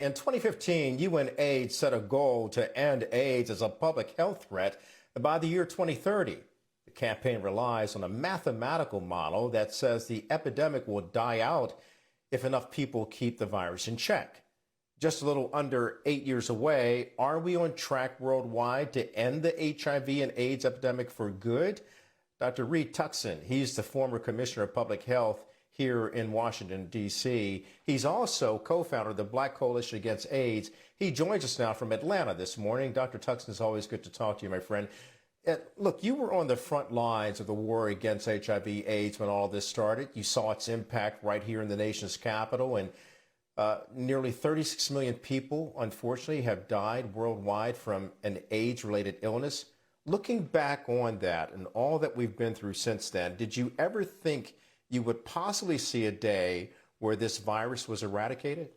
In 2015, UNAIDS set a goal to end AIDS as a public health threat by the year 2030. The campaign relies on a mathematical model that says the epidemic will die out if enough people keep the virus in check. Just a little under 8 years away, are we on track worldwide to end the HIV and AIDS epidemic for good? Dr. Tuckson, he's the former commissioner of public health here in Washington, D.C. He's also co-founder of the Black Coalition Against AIDS. He joins us now from Atlanta this morning. Dr. Tuckson, it's always good to talk to you, my friend. Look, you were on the front lines of the war against HIV/AIDS when all this started. You saw its impact right here in the nation's capital, and nearly 36 million people, unfortunately, have died worldwide from an AIDS-related illness. Looking back on that and all that we've been through since then, did you ever think you would possibly see a day where this virus was eradicated?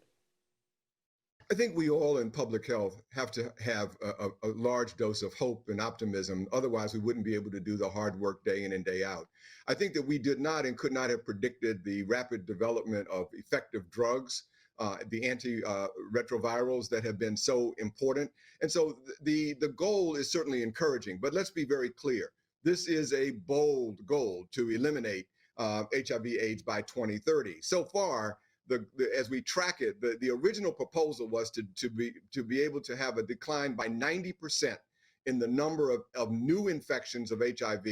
I think we all in public health have to have a large dose of hope and optimism. Otherwise, we wouldn't be able to do the hard work day in and day out. I think that we did not and could not have predicted the rapid development of effective drugs, the antiretrovirals that have been so important. And so the goal is certainly encouraging, but let's be very clear. This is a bold goal to eliminate HIV/AIDS by 2030. So far, as we track it, the original proposal was to be able to have a decline by 90% in the number of new infections of HIV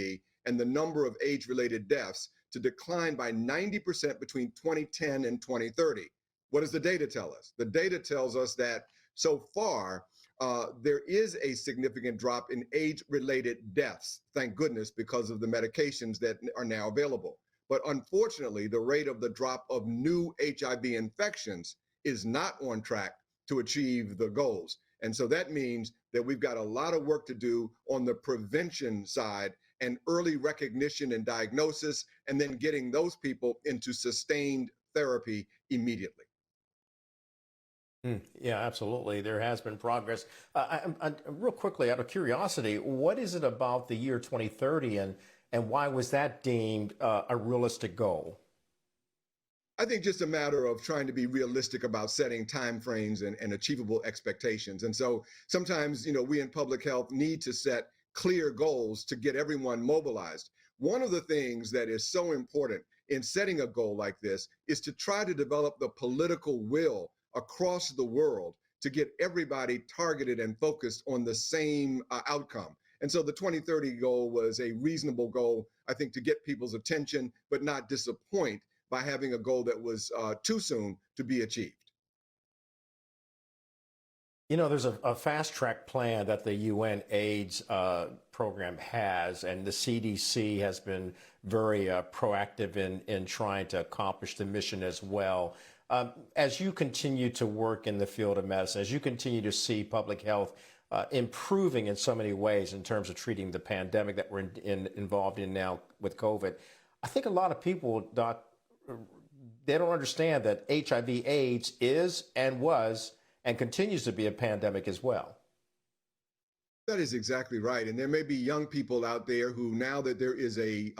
and the number of AIDS-related deaths to decline by 90% between 2010 and 2030. What does the data tell us? The data tells us that so far, there is a significant drop in AIDS-related deaths, thank goodness, because of the medications that are now available. But unfortunately, the rate of the drop of new HIV infections is not on track to achieve the goals. And so that means that we've got a lot of work to do on the prevention side and early recognition and diagnosis, and then getting those people into sustained therapy immediately. Yeah, absolutely. There has been progress. Real quickly, out of curiosity, what is it about the year 2030 and why was that deemed a realistic goal? I think just a matter of trying to be realistic about setting timeframes and achievable expectations. And so sometimes, we in public health need to set clear goals to get everyone mobilized. One of the things that is so important in setting a goal like this is to try to develop the political will across the world to get everybody targeted and focused on the same outcome. And so the 2030 goal was a reasonable goal, I think, to get people's attention, but not disappoint by having a goal that was too soon to be achieved. There's a fast track plan that the UN AIDS program has, and the CDC has been very proactive in trying to accomplish the mission as well. As you continue to work in the field of medicine, as you continue to see public health improving in so many ways in terms of treating the pandemic that we're involved in now with COVID, I think a lot of people, Doc, they don't understand that HIV/AIDS is and was and continues to be a pandemic as well. That is exactly right. And there may be young people out there who, now that there is a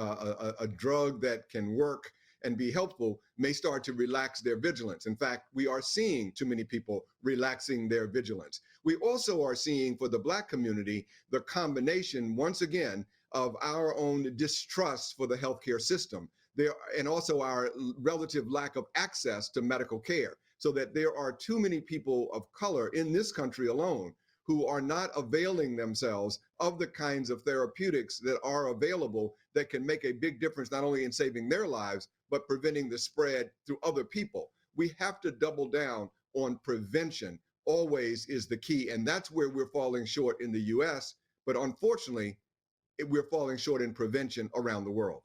drug that can work and be helpful, may start to relax their vigilance. In fact, we are seeing too many people relaxing their vigilance. We also are seeing, for the Black community, the combination, once again, of our own distrust for the healthcare system there, and also our relative lack of access to medical care, so that there are too many people of color in this country alone who are not availing themselves of the kinds of therapeutics that are available that can make a big difference, not only in saving their lives, but preventing the spread through other people. We have to double down on prevention, always is the key. And that's where we're falling short in the US. But unfortunately, we're falling short in prevention around the world.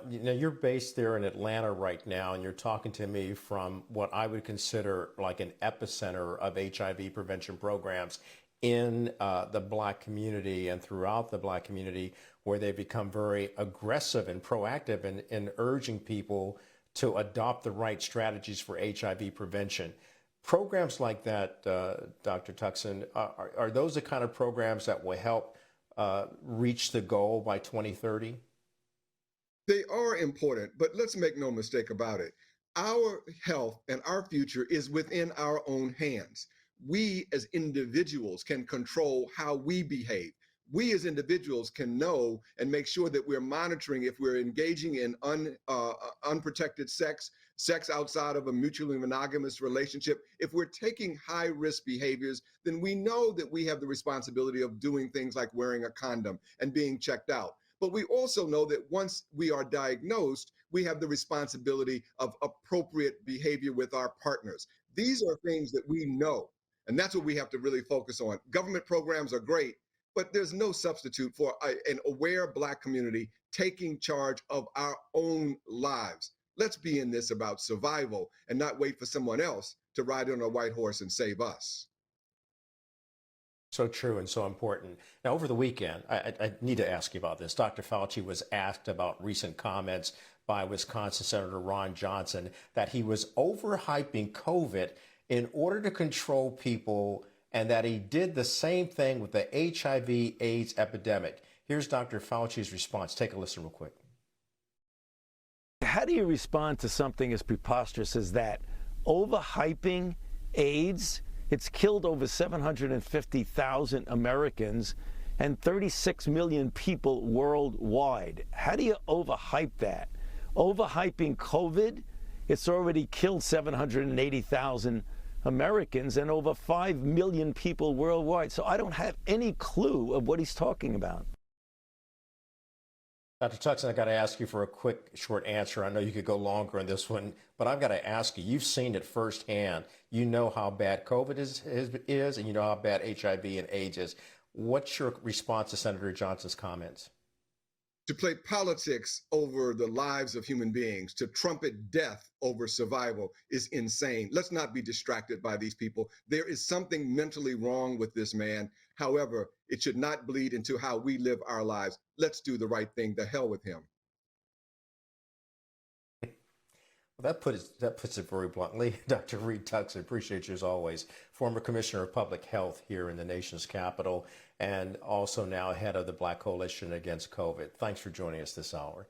You're based there in Atlanta right now, and you're talking to me from what I would consider like an epicenter of HIV prevention programs in the Black community and throughout the Black community, where they've become very aggressive and proactive in urging people to adopt the right strategies for HIV prevention. Programs like that, Dr. Tuckson, are those the kind of programs that will help reach the goal by 2030? They are important, but let's make no mistake about it. our health and our future is within our own hands. We as individuals can control how we behave. We as individuals can know and make sure that we're monitoring if we're engaging in unprotected sex, sex outside of a mutually monogamous relationship. If we're taking high risk behaviors, then we know that we have the responsibility of doing things like wearing a condom and being checked out. But we also know that once we are diagnosed, we have the responsibility of appropriate behavior with our partners. These are things that we know. And that's what we have to really focus on. Government programs are great, but there's no substitute for an aware Black community taking charge of our own lives. Let's be in this about survival and not wait for someone else to ride on a white horse and save us. So true and so important. Now, over the weekend, I need to ask you about this. Dr. Fauci was asked about recent comments by Wisconsin Senator Ron Johnson that he was overhyping COVID in order to control people, and that he did the same thing with the HIV/AIDS epidemic. Here's Dr. Fauci's response. Take a listen real quick. How do you respond to something as preposterous as that? Overhyping AIDS? It's killed over 750,000 Americans and 36 million people worldwide. How do you overhype that? Overhyping COVID? It's already killed 780,000 Americans and over 5 million people worldwide. So I don't have any clue of what he's talking about. Dr. Tuckson, I got to ask you for a quick, short answer. I know you could go longer on this one, but I've got to ask you, you've seen it firsthand. You know how bad COVID is, and you know how bad HIV and AIDS is. What's your response to Senator Johnson's comments? To play politics over the lives of human beings, to trumpet death over survival is insane. Let's not be distracted by these people. There is something mentally wrong with this man. However, it should not bleed into how we live our lives. Let's do the right thing. The hell with him. Well, that puts it very bluntly. Dr. Reed Tuckson, appreciate you as always. Former Commissioner of Public Health here in the nation's capital, and also now head of the Black Coalition Against COVID. Thanks for joining us this hour.